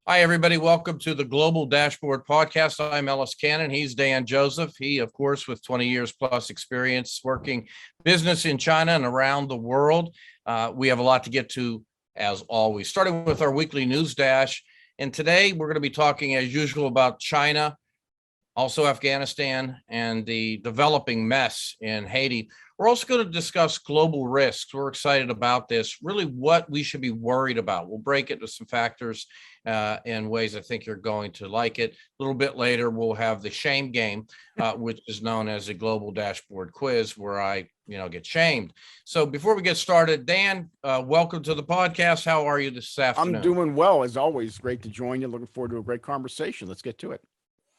Hi, everybody. Welcome to the Global Dashboard Podcast. I'm Ellis Cannon. He's Dan Joseph. He, of course, with 20 years plus experience working business in China and around the world. We have a lot to get to, as always, starting with our weekly news dash. And today we're going to be talking, as usual, about China, also Afghanistan, and the developing mess in Haiti. We're also going to discuss global risks. We're excited about this, really what we should be worried about. We'll break it into some factors in ways I think you're going to like it. A little bit later, we'll have the shame game, which is known as a global dashboard quiz, where I get shamed. So before we get started, Dan, welcome to the podcast. How are you this afternoon? I'm doing well, as always. Great to join you. Looking forward to a great conversation. Let's get to it.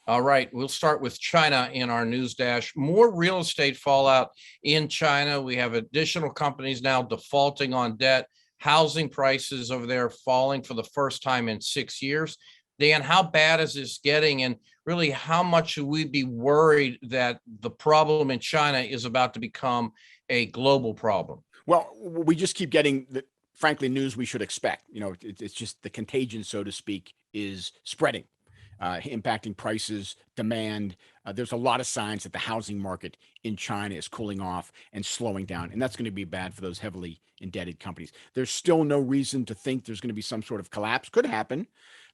All right, we'll start with China in our news dash. More real estate fallout in China. We have additional companies now defaulting on debt. Housing prices over there falling for the first time in 6 years. Dan, how bad is this getting? And really, how much should we be worried that the problem in China is about to become a global problem? Well, we just keep getting the, frankly, news we should expect. It's just the contagion, so to speak, is spreading. Impacting prices, demand. There's a lot of signs that the housing market in China is cooling off and slowing down, and that's going to be bad for those heavily indebted companies. There's still no reason to think there's going to be some sort of collapse. Could happen.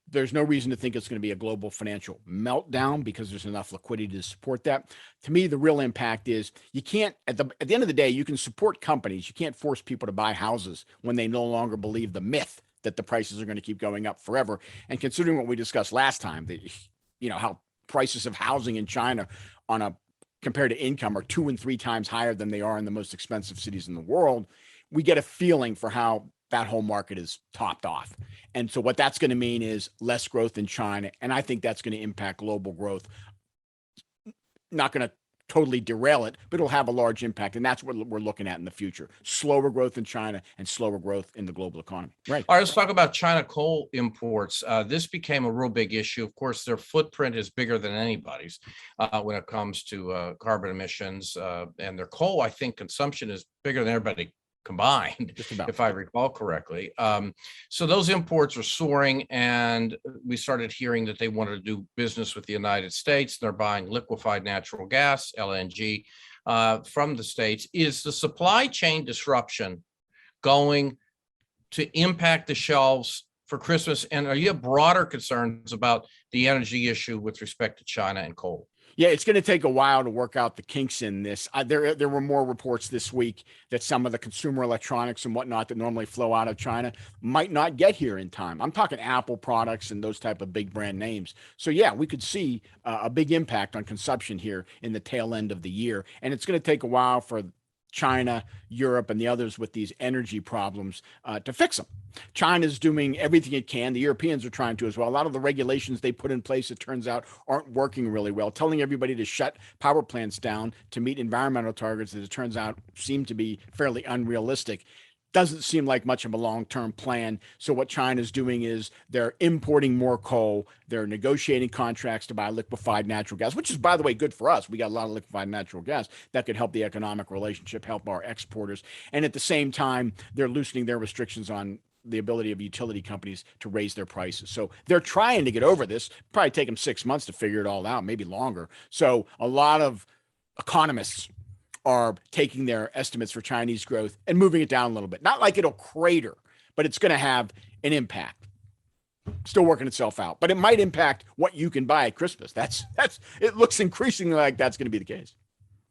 There's no reason to think it's going to be a global financial meltdown because there's enough liquidity to support that. To me, the real impact is you can't, at the end of the day, you can support companies. You can't force people to buy houses when they no longer believe the myth that the prices are going to keep going up forever. And considering what we discussed last time, that how prices of housing in China compared to income are 2 and 3 times higher than they are in the most expensive cities in the world, we get a feeling for how that whole market is topped off. And so what that's going to mean is less growth in China. And I think that's going to impact global growth. Not going to totally derail it, but it'll have a large impact. And that's what we're looking at in the future. Slower growth in China and slower growth in the global economy. Right. All right, let's talk about China coal imports. This became a real big issue. Of course, their footprint is bigger than anybody's when it comes to carbon emissions. And their coal, I think, consumption is bigger than everybody combined, if I recall correctly. So those imports are soaring, and we started hearing that they wanted to do business with the United States. They're buying liquefied natural gas, LNG, from the States. Is the supply chain disruption going to impact the shelves for Christmas? And are you have broader concerns about the energy issue with respect to China and coal? Yeah, it's going to take a while to work out the kinks in this. There were more reports this week that some of the consumer electronics and whatnot that normally flow out of China might not get here in time. I'm talking Apple products and those type of big brand names. So yeah, we could see a big impact on consumption here in the tail end of the year. And it's going to take a while for China, Europe, and the others with these energy problems to fix them. China's doing everything it can. The Europeans are trying to as well. A lot of the regulations they put in place, it turns out, aren't working really well. Telling everybody to shut power plants down to meet environmental targets that it turns out seem to be fairly unrealistic. Doesn't seem like much of a long-term plan. So what China's doing is they're importing more coal. They're negotiating contracts to buy liquefied natural gas, which is, by the way, good for us. We got a lot of liquefied natural gas that could help the economic relationship, help our exporters. And at the same time, they're loosening their restrictions on the ability of utility companies to raise their prices. So they're trying to get over this. Probably take them 6 months to figure it all out, maybe longer. So a lot of economists are taking their estimates for Chinese growth and moving it down a little bit. Not like it'll crater, but it's going to have an impact. Still working itself out, but it might impact what you can buy at Christmas. It looks increasingly like that's going to be the case.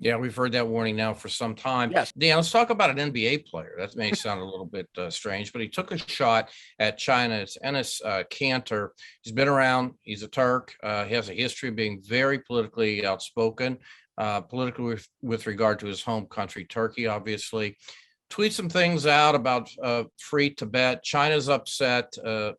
Yeah, we've heard that warning now for some time. Yes. Dan, let's talk about an NBA player. That may sound a little bit strange, but he took a shot at China. It's Enes Kanter. He's been around. He's a Turk. He has a history of being very politically outspoken, politically with regard to his home country, Turkey, obviously. Tweet some things out about free Tibet. China's upset,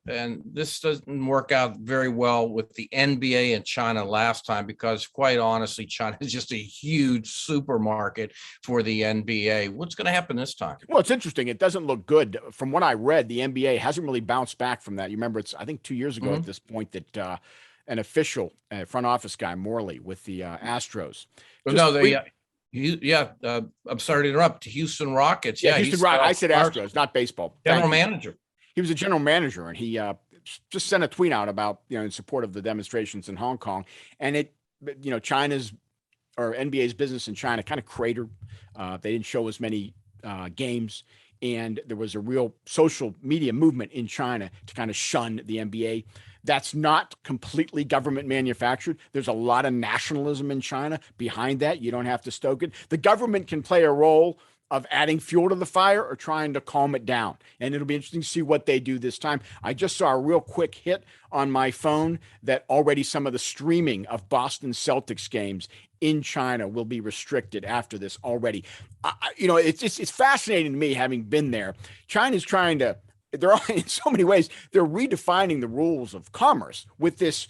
and this doesn't work out very well with the NBA in China last time because, quite honestly, China is just a huge supermarket for the NBA. What's going to happen this time? Well, it's interesting. It doesn't look good. From what I read, the NBA hasn't really bounced back from that. You remember, it's I think 2 years ago at this point that an official, front office guy, Morley, with the Astros. I'm sorry to interrupt. Houston Rockets. Houston Rockets. I said Astros, not baseball. General manager. He was a general manager, and he just sent a tweet out about, in support of the demonstrations in Hong Kong, and China's or NBA's business in China kind of cratered. They didn't show as many games, and there was a real social media movement in China to kind of shun the NBA. That's not completely government manufactured. There's a lot of nationalism in China behind that. You don't have to stoke it. The government can play a role of adding fuel to the fire or trying to calm it down. And it'll be interesting to see what they do this time. I just saw a real quick hit on my phone that already some of the streaming of Boston Celtics games in China will be restricted after this already. It's fascinating to me, having been there. China's trying to, they're all, in so many ways, they're redefining the rules of commerce with this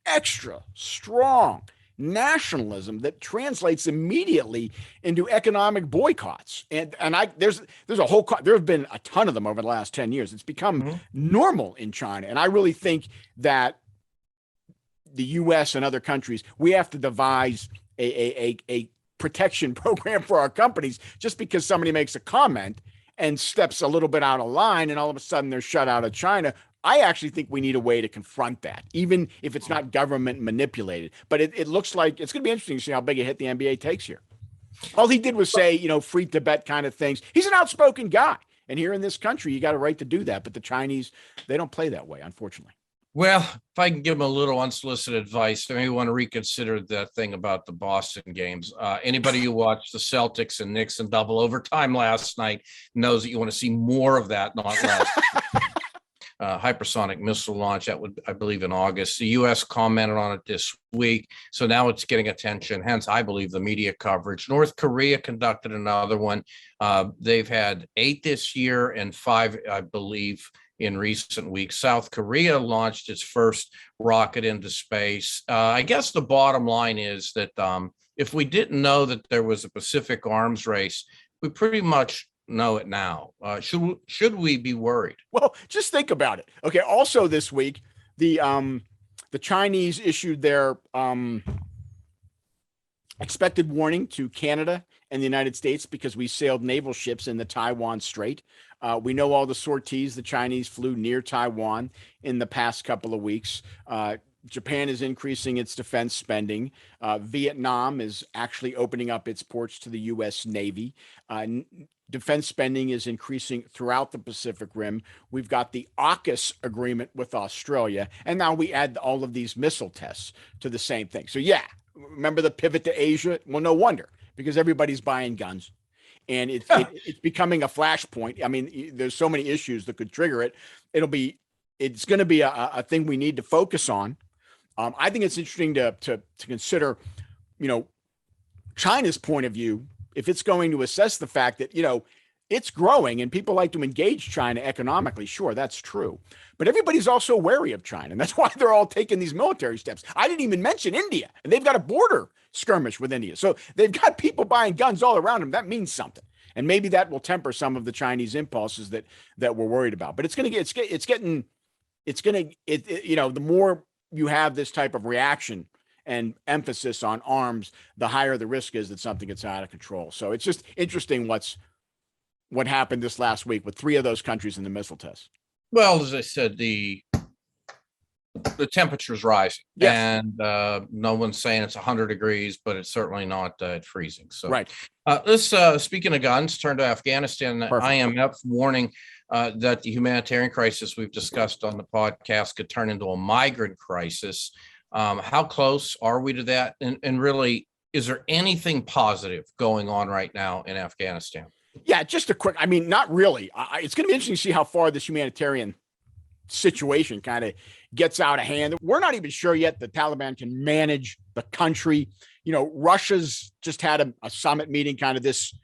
extra strong nationalism that translates immediately into economic boycotts. And there's there have been a ton of them over the last 10 years. It's become normal in China. And I really think that the US and other countries, we have to devise a protection program for our companies. Just because somebody makes a comment and steps a little bit out of line and all of a sudden they're shut out of China, I actually think we need a way to confront that, even if it's not government manipulated. But it looks like it's going to be interesting to see how big a hit the NBA takes here. All he did was say, free Tibet kind of things. He's an outspoken guy. And here in this country, you got a right to do that. But the Chinese, they don't play that way, unfortunately. Well, if I can give them a little unsolicited advice, they may want to reconsider that thing about the Boston games. Anybody who watched the Celtics and Knicks in double overtime last night knows that you want to see more of that, not less. Hypersonic missile launch, that would, I believe, in August. The U.S. commented on it this week, so now it's getting attention, hence, I believe, the media coverage. North Korea conducted another one. They've had 8 this year and 5, I believe, in recent weeks. South Korea launched its first rocket into space. I guess the bottom line is that if we didn't know that there was a Pacific arms race, we pretty much know it now. Should we be worried? Well, just think about it. Okay. Also this week, the Chinese issued their expected warning to Canada and the United States because we sailed naval ships in the Taiwan Strait. We know all the sorties the Chinese flew near Taiwan in the past couple of weeks. Japan is increasing its defense spending. Vietnam is actually opening up its ports to the U.S. Navy. Defense spending is increasing throughout the Pacific Rim. We've got the AUKUS agreement with Australia, and now we add all of these missile tests to the same thing. So yeah, remember the pivot to Asia? Well, no wonder, because everybody's buying guns, and it's becoming a flashpoint. I mean, there's so many issues that could trigger it. It's going to be a thing we need to focus on. I think it's interesting to consider, China's point of view, if it's going to assess the fact that, it's growing and people like to engage China economically. Sure, that's true. But everybody's also wary of China. And that's why they're all taking these military steps. I didn't even mention India, and they've got a border skirmish with India. So they've got people buying guns all around them. That means something. And maybe that will temper some of the Chinese impulses that we're worried about. But the more you have this type of reaction and emphasis on arms, the higher the risk is that something gets out of control. So it's just interesting what happened this last week with 3 of those countries in the missile tests. Well, as I said, the temperature's rising, yes. And no one's saying it's 100 degrees, but it's certainly not freezing. So, right. Let's speaking of guns, turn to Afghanistan. Perfect. IMF warning that the humanitarian crisis we've discussed on the podcast could turn into a migrant crisis. How close are we to that? And really, is there anything positive going on right now in Afghanistan? Yeah, just a quick, not really. It's going to be interesting to see how far this humanitarian situation kind of gets out of hand. We're not even sure yet the Taliban can manage the country. Russia's just had a summit meeting kind of this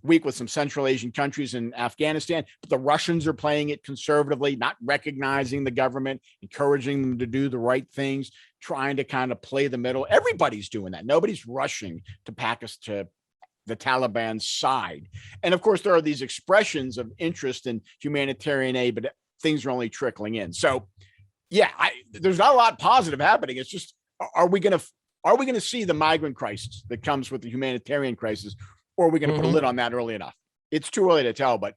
week with some Central Asian countries in Afghanistan, but the Russians are playing it conservatively, not recognizing the government, encouraging them to do the right things, trying to kind of play the middle. Everybody's doing that. Nobody's rushing to to the Taliban's side. And of course, there are these expressions of interest in humanitarian aid, but things are only trickling in. So yeah, there's not a lot positive happening. It's just, are we going to see the migrant crisis that comes with the humanitarian crisis? Or are we going to put a lid on that early enough? It's too early to tell, but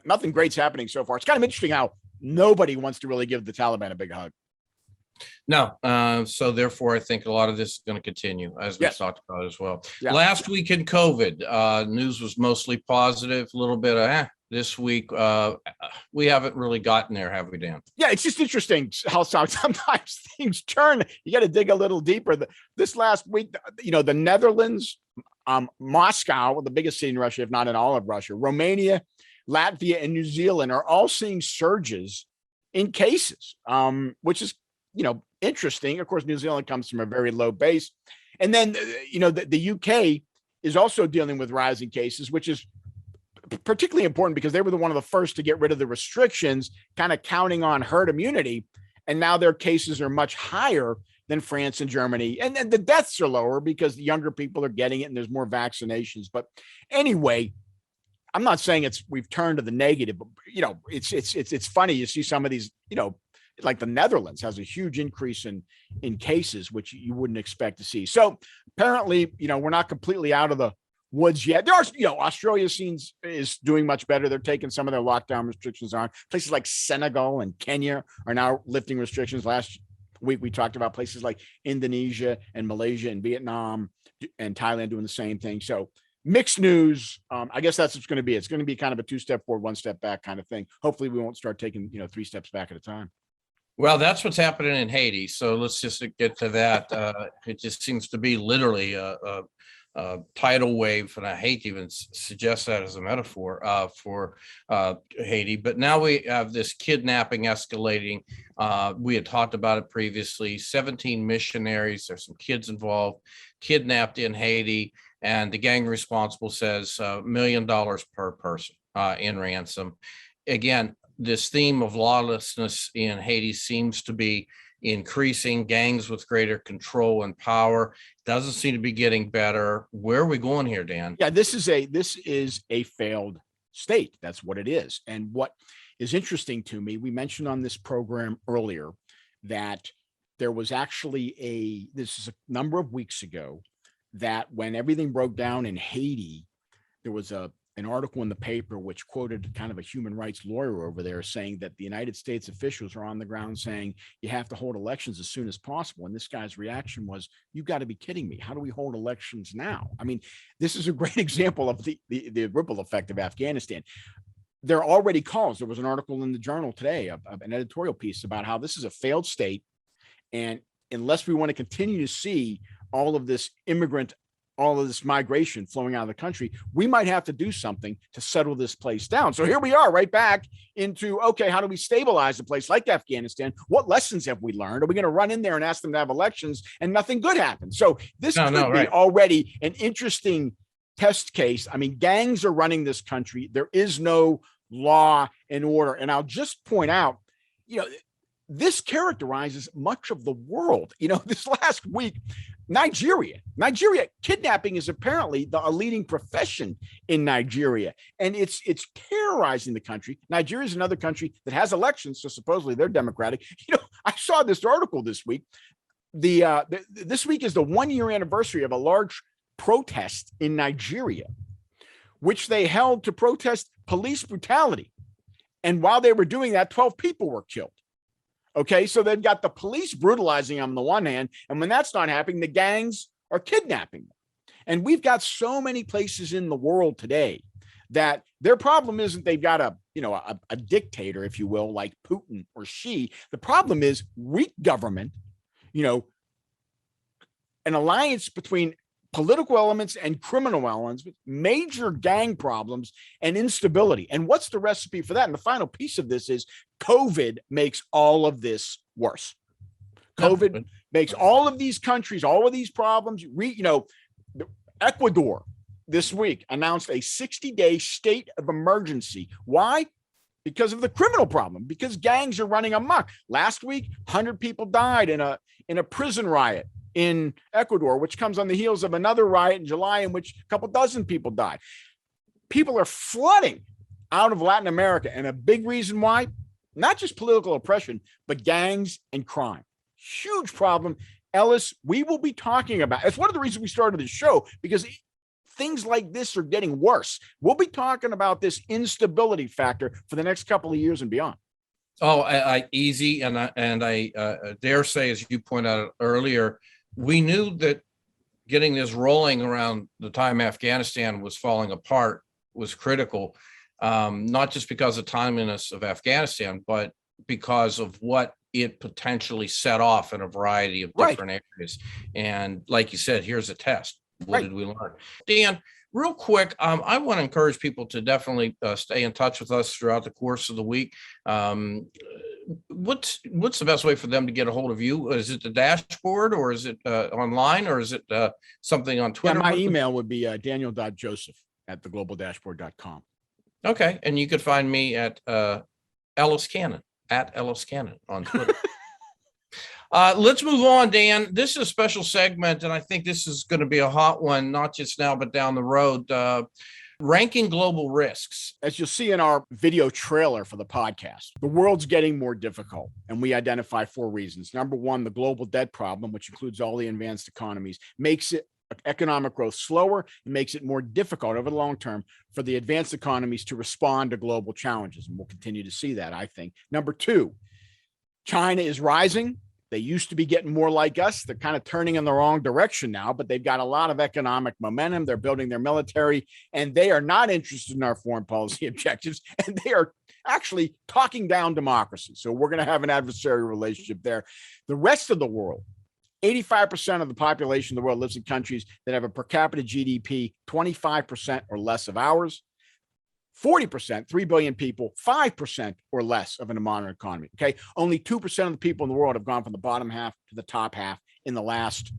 nothing great's happening so far. It's kind of interesting how nobody wants to really give the Taliban a big hug. No. So therefore, I think a lot of this is going to continue, as we talked about as well. Yeah. Last week in COVID, news was mostly positive, a little bit of this week. We haven't really gotten there, have we, Dan? Yeah, it's just interesting how sometimes things turn. You got to dig a little deeper. This last week, the Netherlands, Moscow, the biggest city in Russia, if not in all of Russia, Romania, Latvia, and New Zealand are all seeing surges in cases, which is interesting. Of course, New Zealand comes from a very low base. And then, the UK is also dealing with rising cases, which is particularly important because they were one of the first to get rid of the restrictions, kind of counting on herd immunity. And now their cases are much higher than France and Germany. And then the deaths are lower because the younger people are getting it and there's more vaccinations. But anyway, I'm not saying we've turned to the negative, but it's funny. You see some of these, like the Netherlands has a huge increase in cases, which you wouldn't expect to see. So apparently, we're not completely out of the woods yet. There are, Australia is doing much better. They're taking some of their lockdown restrictions on. Places like Senegal and Kenya are now lifting restrictions. Last week, we talked about places like Indonesia and Malaysia and Vietnam and Thailand doing the same thing. So mixed news. I guess that's what it's going to be. It's going to be kind of a 2-step forward, 1-step back kind of thing. Hopefully we won't start taking, 3 steps back at a time. Well, that's what's happening in Haiti. So let's just get to that. It just seems to be literally a tidal wave, and I hate to even suggest that as a metaphor for Haiti. But now we have this kidnapping escalating. We had talked about it previously. 17 missionaries, there's some kids involved, kidnapped in Haiti, and the gang responsible says $1 million per person in ransom. Again, this theme of lawlessness in Haiti seems to be increasing. Gangs with greater control and power doesn't seem to be getting better. Where are we going here, Dan? Yeah, this is a failed state. That's what it is. And what is interesting to me, we mentioned on this program earlier that there was actually this is a number of weeks ago, that when everything broke down in Haiti, there was an article in the paper which quoted kind of a human rights lawyer over there saying that the United States officials are on the ground saying you have to hold elections as soon as possible. And this guy's reaction was, "You've got to be kidding me. How do we hold elections now?" I mean, this is a great example of the ripple effect of Afghanistan. There are already calls. There was an article in the Journal today, an editorial piece about how this is a failed state. And unless we want to continue to see all of this migration flowing out of the country, we might have to do something to settle this place down. So here we are right back into, okay, how do we stabilize a place like Afghanistan? What lessons have we learned? Are we going to run in there and ask them to have elections and nothing good happens? So this could be already an interesting test case. I mean, gangs are running this country. There is no law and order. And I'll just point out, this characterizes much of the world. This last week, Nigeria, kidnapping is apparently a leading profession in Nigeria, and it's terrorizing the country. Nigeria is another country that has elections, so supposedly they're democratic. I saw this article this week. This week is the 1-year anniversary of a large protest in Nigeria, which they held to protest police brutality. And while they were doing that, 12 people were killed. Okay, so they've got the police brutalizing them on the one hand, and when that's not happening, the gangs are kidnapping them. And we've got so many places in the world today that their problem isn't they've got a dictator, if you will, like Putin or Xi. The problem is weak government, an alliance between political elements and criminal elements, major gang problems and instability. And what's the recipe for that? And the final piece of this is COVID makes all of this worse. COVID makes all of these countries, all of these problems. Ecuador this week announced a 60-day state of emergency. Why? Because of the criminal problem, because gangs are running amok. Last week, 100 people died in a prison riot in Ecuador, which comes on the heels of another riot in July in which a couple dozen people died. People are flooding out of Latin America, and a big reason why, not just political oppression, but gangs and crime. Huge problem. Ellis, we will be talking about, it's one of the reasons we started this show, because things like this are getting worse. We'll be talking about this instability factor for the next couple of years and beyond. Oh, easy. And I dare say, as you pointed out earlier, we knew that getting this rolling around the time Afghanistan was falling apart was critical, not just because of timeliness of Afghanistan, but because of what it potentially set off in a variety of Right. different areas. And like you said, here's a test. What Right. did we learn? Dan, real quick, I want to encourage people to definitely stay in touch with us throughout the course of the week. What's the best way for them to get a hold of you? Is it the dashboard, or is it online, or is it something on Yeah, Twitter? my email would be daniel.joseph@theglobalDashboard.com. Okay. And you could find me at Ellis Cannon, at Ellis Cannon on Twitter. Let's move on, Dan. This is a special segment, and I think this is going to be a hot one, not just now, but down the road. Ranking global risks. As you'll see in our video trailer for the podcast, the world's getting more difficult, and we identify 4 reasons. Number 1, the global debt problem, which includes all the advanced economies, makes it economic growth slower and makes it more difficult over the long term for the advanced economies to respond to global challenges. And we'll continue to see that, I think. Number 2, China is rising. They used to be getting more like us. They're kind of turning in the wrong direction now, but they've got a lot of economic momentum. They're building their military, and they are not interested in our foreign policy objectives, and they are actually talking down democracy. So we're going to have an adversarial relationship there. The rest of the world, 85% of the population of the world lives in countries that have a per capita GDP 25% or less of ours. 40%, 3 billion people, 5% or less of a modern economy. Okay. Only 2% of the people in the world have gone from the bottom half to the top half in the last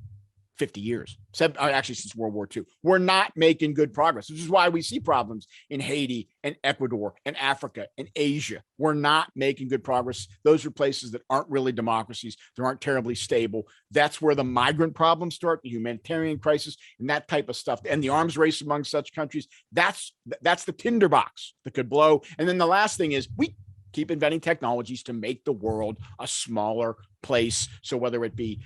50 years, actually since World War II. We're not making good progress. This is why we see problems in Haiti and Ecuador and Africa and Asia. We're not making good progress. Those are places that aren't really democracies. They aren't terribly stable. That's where the migrant problems start, the humanitarian crisis, and that type of stuff. And the arms race among such countries, that's the tinderbox that could blow. And then the last thing is we keep inventing technologies to make the world a smaller place. So whether it be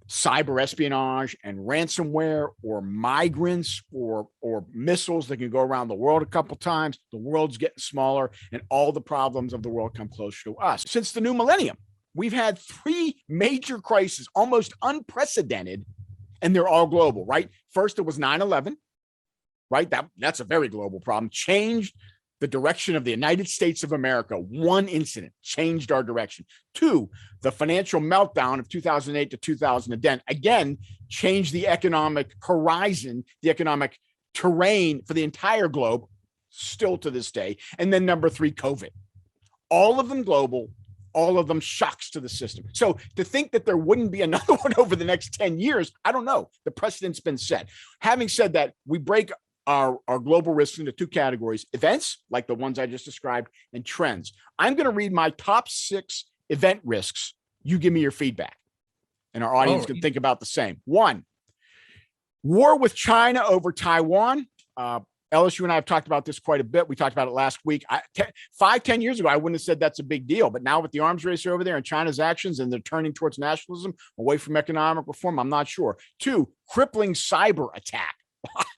cyber espionage and ransomware, or migrants, or missiles that can go around the world a couple times, the world's getting smaller, and all the problems of the world come closer to us. Since the new millennium, we've had 3 major crises, almost unprecedented, and they're all global, right? First, it was 9/11, right? That's a very global problem, changed the direction of the United States of America. One incident changed our direction. 2, the financial meltdown of 2008 to 2010, again, changed the economic horizon, the economic terrain for the entire globe, still to this day. And then number 3, COVID. All of them global, all of them shocks to the system. So to think that there wouldn't be another one over the next 10 years, I don't know. The precedent's been set. Having said that, we break our global risks into 2 categories: events, like the ones I just described, and trends. I'm going to read my top 6 event risks. You give me your feedback, and our audience can think about the same. 1, war with China over Taiwan. Ellis, you and I have talked about this quite a bit. We talked about it last week. 5-10 years ago, I wouldn't have said that's a big deal. But now with the arms race over there and China's actions, and they're turning towards nationalism away from economic reform, I'm not sure. 2, crippling cyber attack.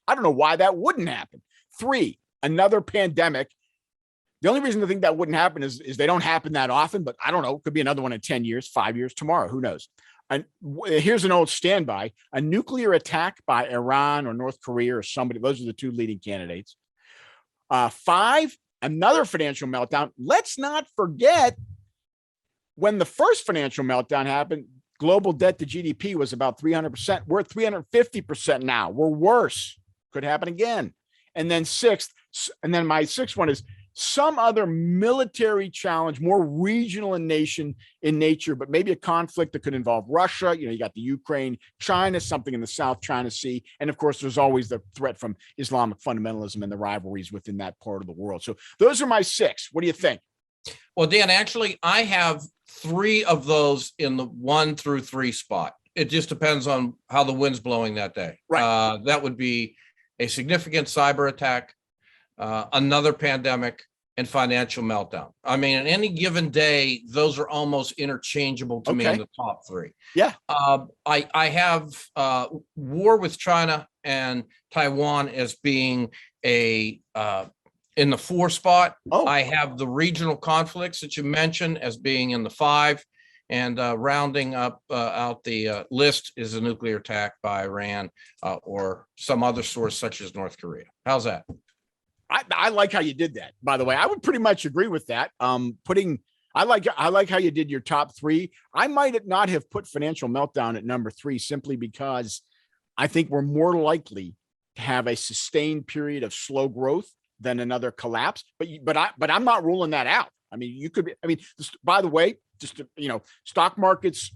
I don't know why that wouldn't happen. 3, another pandemic. The only reason I think that wouldn't happen is they don't happen that often, but I don't know. It could be another one in 10 years, 5 years, tomorrow. Who knows? And here's an old standby: a nuclear attack by Iran or North Korea or somebody. Those are the 2 leading candidates. 5, another financial meltdown. Let's not forget when the first financial meltdown happened, global debt to GDP was about 300%. We're at 350% now. We're worse. Could happen again. And then 6th, and then my 6th one is some other military challenge, more regional in nature, but maybe a conflict that could involve Russia. You got the Ukraine, China, something in the South China Sea. And of course, there's always the threat from Islamic fundamentalism and the rivalries within that part of the world. So those are my 6. What do you think? Well, Dan, actually, I have 3 of those in the 1 through 3 spot. It just depends on how the wind's blowing that day. Right. That would be a significant cyber attack, another pandemic, and financial meltdown. I mean, on any given day, those are almost interchangeable to me in the top 3. Yeah. I have war with China and Taiwan as being a in the 4 spot. Oh. I have the regional conflicts that you mentioned as being in the 5. And rounding up out the list is a nuclear attack by Iran or some other source such as North Korea. How's that? I like how you did that, by the way. I would pretty much agree with that. I like how you did your top 3. I might not have put financial meltdown at number 3 simply because I think we're more likely to have a sustained period of slow growth than another collapse. But I'm not ruling that out. I mean, you could be, I mean, by the way, just to, stock markets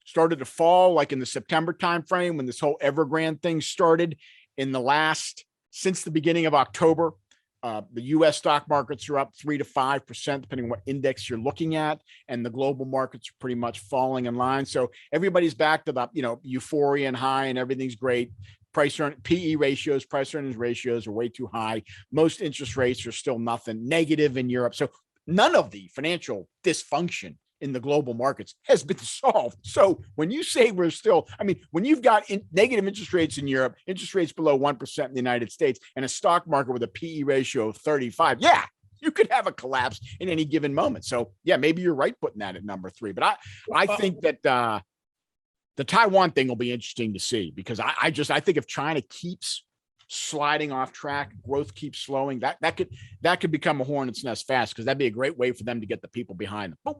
started to fall like in the September timeframe when this whole Evergrande thing started. Since the beginning of October, the U.S. stock markets are up 3 to 5%, depending on what index you're looking at, and the global markets are pretty much falling in line. So everybody's back to the euphoria and high, and everything's great. PE ratios, price earnings ratios are way too high. Most interest rates are still nothing, negative in Europe. So none of the financial dysfunction in the global markets has been solved. So when you say we're still, when you've got negative interest rates in Europe, interest rates below 1% in the United States, and a stock market with a PE ratio of 35, yeah, you could have a collapse in any given moment. So yeah, maybe you're right putting that at number 3. But I think that the Taiwan thing will be interesting to see, because I think if China keeps sliding off track, growth keeps slowing, that could become a hornet's nest fast, because that'd be a great way for them to get the people behind them.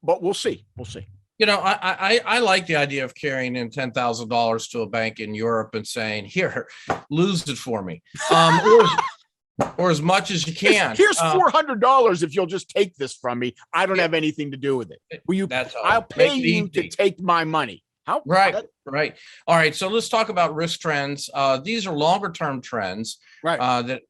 But we'll see. We'll see. I like the idea of carrying in $10,000 to a bank in Europe and saying, here, lose it for me. Or as much as you can. Here's $400 if you'll just take this from me. I don't have anything to do with it. Will you? I'll pay you to take my money. How? Right. All right. So let's talk about risk trends. These are longer term trends that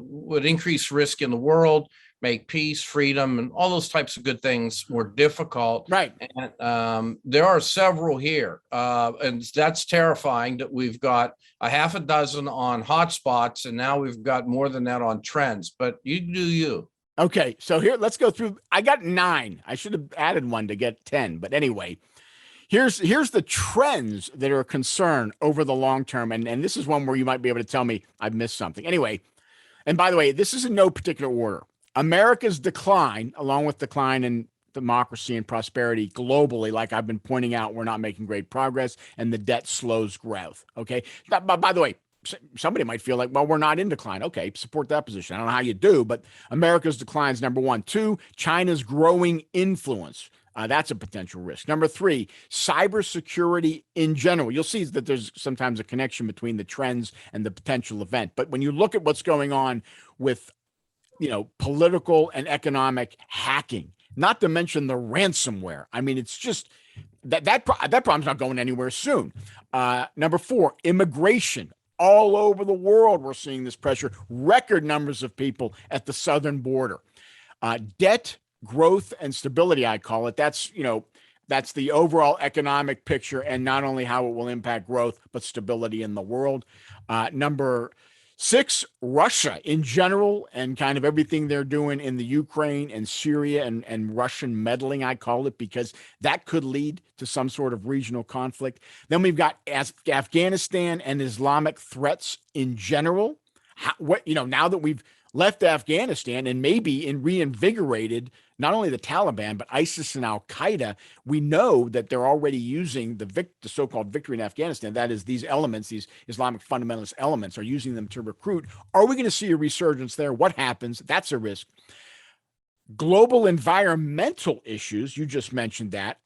would increase risk in the world, make peace, freedom, and all those types of good things more difficult. Right. And there are several here. And that's terrifying that we've got a half a dozen on hotspots, and now we've got more than that on trends. But you do you. Okay. So here, let's go through. I got 9. I should have added 1 to get 10. But anyway, here's the trends that are a concern over the long term. And this is one where you might be able to tell me I've missed something. Anyway, and by the way, this is in no particular order. America's decline, along with decline in democracy and prosperity globally, like I've been pointing out, we're not making great progress, and the debt slows growth. Okay. By the way, somebody might feel like, well, we're not in decline. Okay, support that position. I don't know how you do, but America's decline is number 1. 2, China's growing influence. That's a potential risk. Number 3, cybersecurity in general. You'll see that there's sometimes a connection between the trends and the potential event. But when you look at what's going on with political and economic hacking, not to mention the ransomware. I mean, it's just that problem's not going anywhere soon. Number 4, immigration. All over the world, we're seeing this pressure. Record numbers of people at the southern border. Debt, growth, and stability, I call it. That's the overall economic picture, and not only how it will impact growth, but stability in the world. Number 6, Russia in general, and kind of everything they're doing in the Ukraine and Syria and Russian meddling, I call it, because that could lead to some sort of regional conflict. Then we've got Afghanistan and Islamic threats in general. Now that we've left Afghanistan and maybe reinvigorated not only the Taliban, but ISIS and Al-Qaeda, we know that they're already using the so-called victory in Afghanistan. That is, these elements, these Islamic fundamentalist elements, are using them to recruit. Are we going to see a resurgence there? What happens? That's a risk. Global environmental issues, you just mentioned that.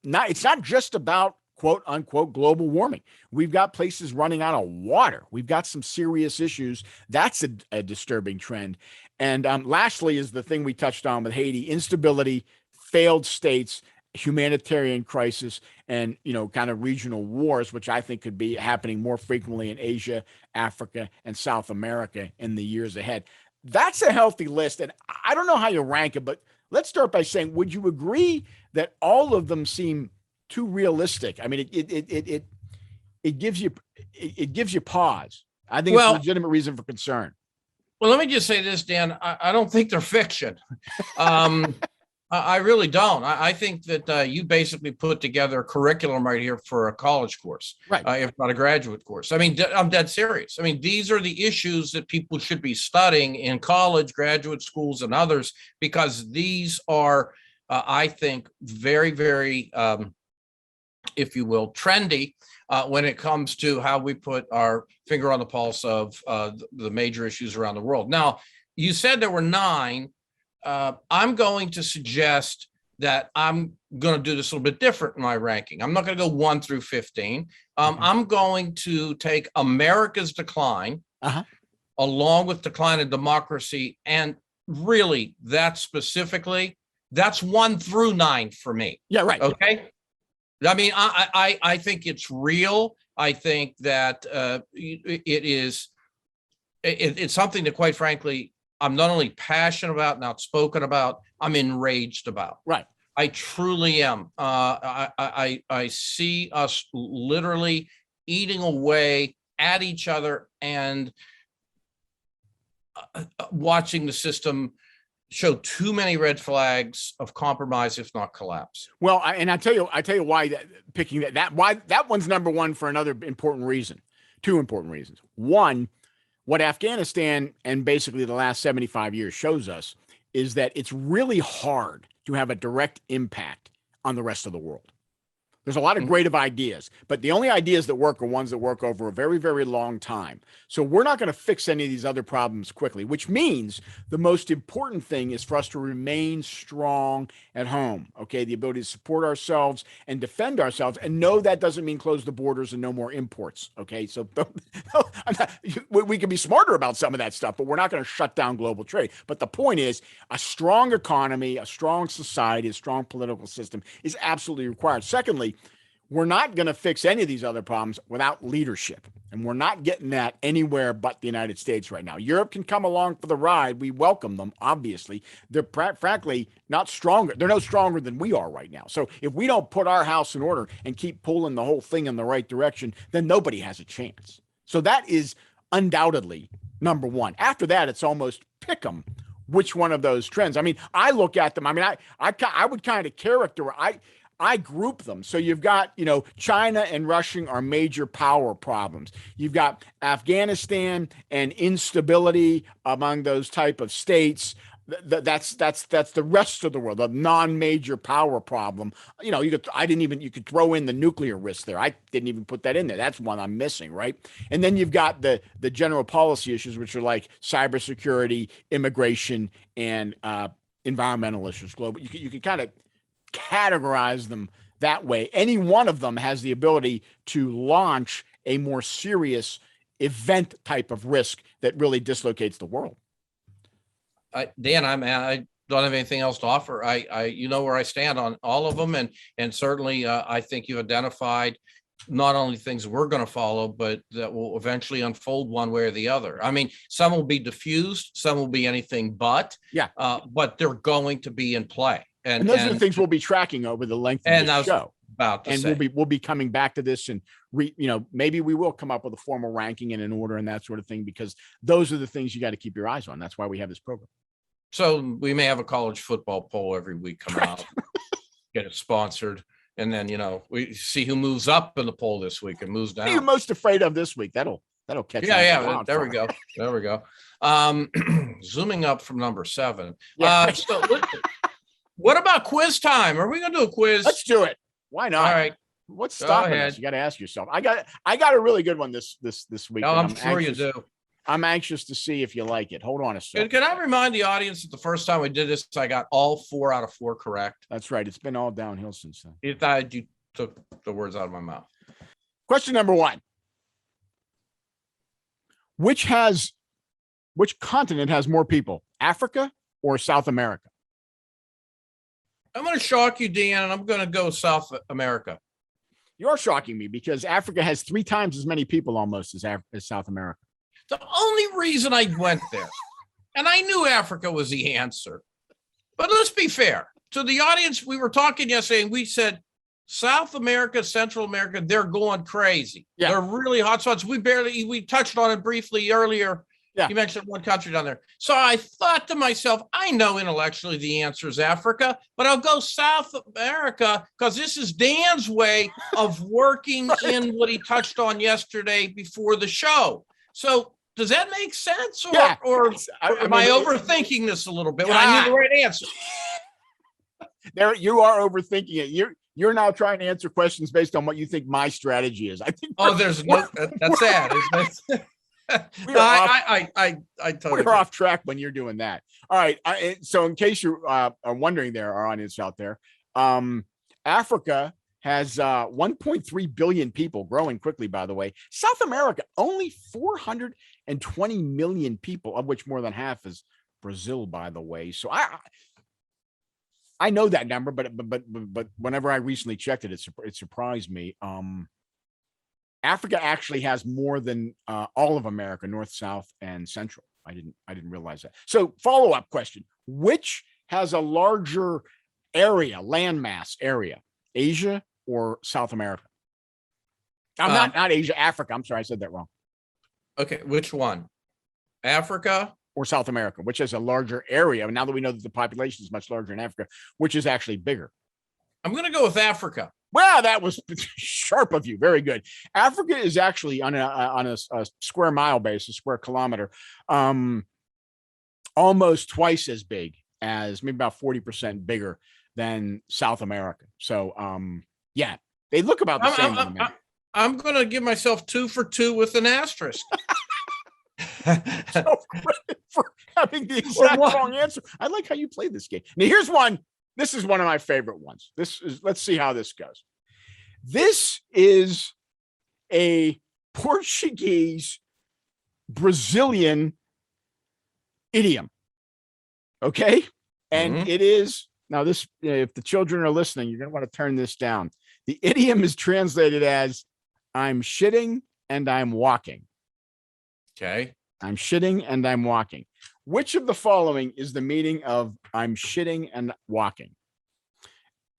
It's not just about quote unquote global warming. We've got places running out of water. We've got some serious issues. That's a disturbing trend. And lastly is the thing we touched on with Haiti: instability, failed states, humanitarian crisis, and kind of regional wars, which I think could be happening more frequently in Asia, Africa, and South America in the years ahead. That's a healthy list. And I don't know how you rank it, but let's start by saying, would you agree that all of them seem too realistic? I mean, it gives you pause. I think it's a legitimate reason for concern. Well, let me just say this, Dan. I don't think they're fiction. I really don't. I think that you basically put together a curriculum right here for a college course, Right. If not a graduate course. I mean, I'm dead serious. I mean, these are the issues that people should be studying in college, graduate schools, and others, because these are, I think, very, very, if you will, trendy when it comes to how we put our finger on the pulse of the major issues around the world. Now, you said there were 9. I'm going to suggest that I'm going to do this a little bit different in my ranking. I'm not going to go 1 through 15. I'm going to take America's decline along with decline in democracy. And really, that specifically, that's 1 through 9 for me. Yeah, right. Okay. I mean, I think it's real. I think that it's something that, quite frankly, I'm not only passionate about and outspoken about, I'm enraged about. Right. I truly am. I see us literally eating away at each other and watching the system show too many red flags of compromise, if not collapse. Well, I tell you why picking why that one's number 1 for another important reason. 2 important reasons. One, what Afghanistan and basically the last 75 years shows us is that it's really hard to have a direct impact on the rest of the world. There's a lot of great ideas, but the only ideas that work are ones that work over a very, very long time. So we're not going to fix any of these other problems quickly, which means the most important thing is for us to remain strong at home. Okay. The ability to support ourselves and defend ourselves. And no, that doesn't mean close the borders and no more imports. Okay. So we can be smarter about some of that stuff, but we're not going to shut down global trade. But the point is, a strong economy, a strong society, a strong political system is absolutely required. Secondly, we're not going to fix any of these other problems without leadership. And we're not getting that anywhere but the United States right now. Europe can come along for the ride. We welcome them, obviously. They're frankly not stronger. They're no stronger than we are right now. So if we don't put our house in order and keep pulling the whole thing in the right direction, then nobody has a chance. So that is undoubtedly number 1. After that, it's almost pick 'em which one of those trends. I mean, I look at them. I mean, I would kind of characterize. I group them. So you've got, China and Russia are major power problems. You've got Afghanistan and instability among those type of states. That's the rest of the world, a non-major power problem. You could throw in the nuclear risk there. I didn't even put that in there. That's one I'm missing, right? And then you've got the general policy issues, which are like cybersecurity, immigration, and environmental issues. Global. You could kind of categorize them that way. Any one of them has the ability to launch a more serious event type of risk that really dislocates the world. Dan, I don't have anything else to offer. You know where I stand on all of them, and certainly I think you identified not only things we're going to follow, but that will eventually unfold one way or the other. I mean, some will be diffused, some will be anything but. Yeah. But they're going to be in play. And those are the things we'll be tracking over the length of the show. We'll be coming back to this and maybe we will come up with a formal ranking and an order and that sort of thing, because those are the things you got to keep your eyes on. That's why we have this program. So we may have a college football poll every week come out, get it sponsored, and then we see who moves up in the poll this week and moves down. What are you most afraid of this week? That'll catch. Yeah. There we go. Zooming up from number 7. Yeah. So what about quiz time? Are we going to do a quiz? Let's do it. Why not? All right. What's stopping us? You got to ask yourself. I got a really good one this week. Oh, I'm sure you do. I'm anxious to see if you like it. Hold on a second. Can I remind the audience that the first time we did this, I got all 4 out of 4 correct? That's right. It's been all downhill since then. You thought you took the words out of my mouth. Question number 1. Which continent has more people, Africa or South America? I'm going to shock you, Dan, and I'm going to go South America. You're shocking me because Africa has 3 times as many people almost as South America. The only reason I went there, and I knew Africa was the answer, but let's be fair to the audience. We were talking yesterday and we said, South America, Central America, they're going crazy. Yeah. They're really hot spots. We touched on it briefly earlier. Yeah. You mentioned one country down there. So I thought to myself, I know intellectually the answer is Africa, but I'll go South America because this is Dan's way of working in what he touched on yesterday before the show. So does that make sense? Or am I overthinking this a little bit when I knew the right answer? There, you are overthinking it. You're now trying to answer questions based on what you think my strategy is. I think. There's no. That's sad, isn't it? I totally. We're off track when you're doing that. All right. So in case you are wondering, there, our audience out there, Africa has 1.3 billion people, growing quickly, by the way. South America, only 420 million people, of which more than half is Brazil, by the way. So I know that number, but whenever I recently checked it, it surprised me. Africa actually has more than all of America, North, South, and Central. I didn't realize that. So follow-up question: which has a larger area, landmass area, Asia or South America? I'm not Asia, Africa. I'm sorry, I said that wrong. Okay, which one? Africa or South America? Which has a larger area? Now that we know that the population is much larger in Africa, which is actually bigger? I'm going to go with Africa. Well, that was sharp of you. Very good. Africa is actually on a square mile basis, square kilometer, almost twice as big, as maybe about 40% bigger than South America. So, yeah, they look about the same. I'm going to give myself 2 for 2 with an asterisk. So for having the exact wrong answer. I like how you played this game. Now, here's one. This is one of my favorite ones. Let's see how this goes. This is a Portuguese Brazilian idiom. Okay. And it is now this, if the children are listening, you're going to want to turn this down. The idiom is translated as I'm shitting and I'm walking. Okay. I'm shitting and I'm walking. Which of the following is the meaning of I'm shitting and walking?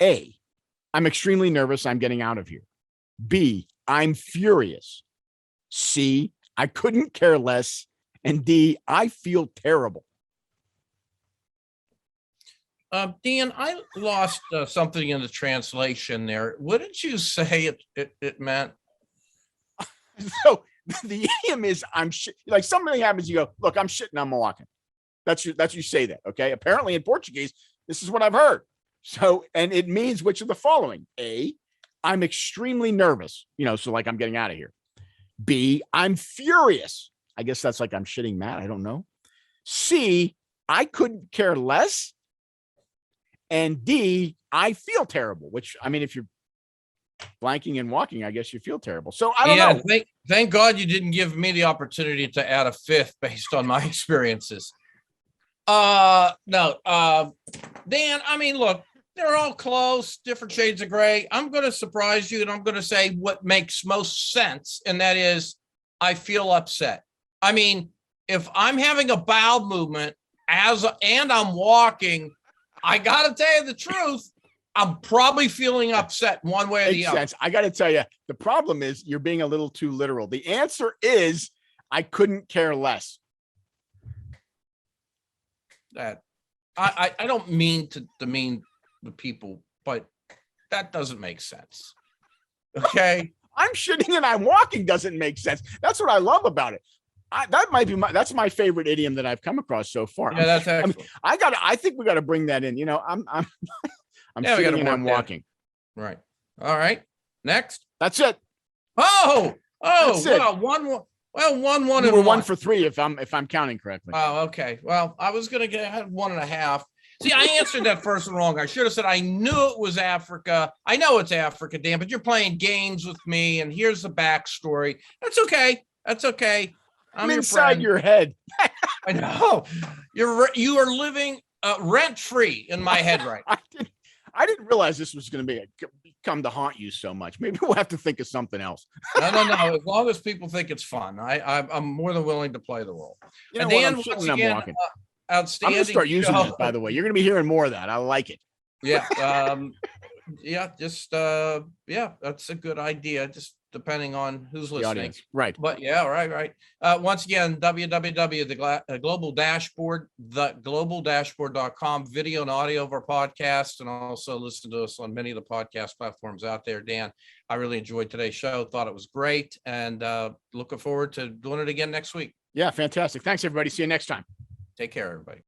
A, I'm extremely nervous. I'm getting out of here. B, I'm furious. C, I couldn't care less. And D, I feel terrible. Dan, I lost something in the translation there. What did you say it meant? So the idiom is like something happens. You go, look, I'm shitting, I'm walking. That's you say that. Okay. Apparently in Portuguese, this is what I've heard. So, and it means which of the following? A, I'm extremely nervous, so like I'm getting out of here. B, I'm furious. I guess that's like I'm shitting mad. I don't know. C, I couldn't care less. And D, I feel terrible, which, I mean, if you're blanking and walking, I guess you feel terrible. So I don't know. Thank God you didn't give me the opportunity to add a fifth based on my experiences. No, Dan, I mean, look, they're all close, different shades of gray. I'm going to surprise you, and I'm going to say what makes most sense, and that is I feel upset. I mean, if I'm having a bowel movement and I'm walking, I got to tell you the truth, I'm probably feeling upset one way or the other. I got to tell you, the problem is you're being a little too literal. The answer is I couldn't care less. That I don't mean to demean the people, but that doesn't make sense. Okay. I'm shitting and I'm walking doesn't make sense. That's what I love about it. That's my favorite idiom that I've come across so far. Yeah, that's excellent. I think we got to bring that in. I'm shitting and I'm walking. Right. All right. Next. That's it. Oh, that's it. Well, one. You were 1 for 3 if I'm counting correctly. Oh, okay. Well, I was gonna have 1.5. See, I answered that first one wrong. I should have said I knew it was Africa. I know it's Africa, Dan, but you're playing games with me, and here's the backstory. That's okay. That's okay. I'm inside your head. I know. You are living rent free in my head right now. I didn't realize this was going to come to haunt you so much. Maybe we'll have to think of something else. No. As long as people think it's fun, I'm more than willing to play the role. And Dan, once again, outstanding. I'm going to start using this, by the way. You're going to be hearing more of that. I like it. Yeah. Yeah. Just, yeah, that's a good idea. Just depending on who's The listening. audience. Right. But yeah, right. Once again, global dashboard, theglobalDashboard.com, video and audio of our podcast, and also listen to us on many of the podcast platforms out there. Dan, I really enjoyed today's show. Thought it was great, and looking forward to doing it again next week. Yeah, fantastic. Thanks, everybody. See you next time. Take care, everybody.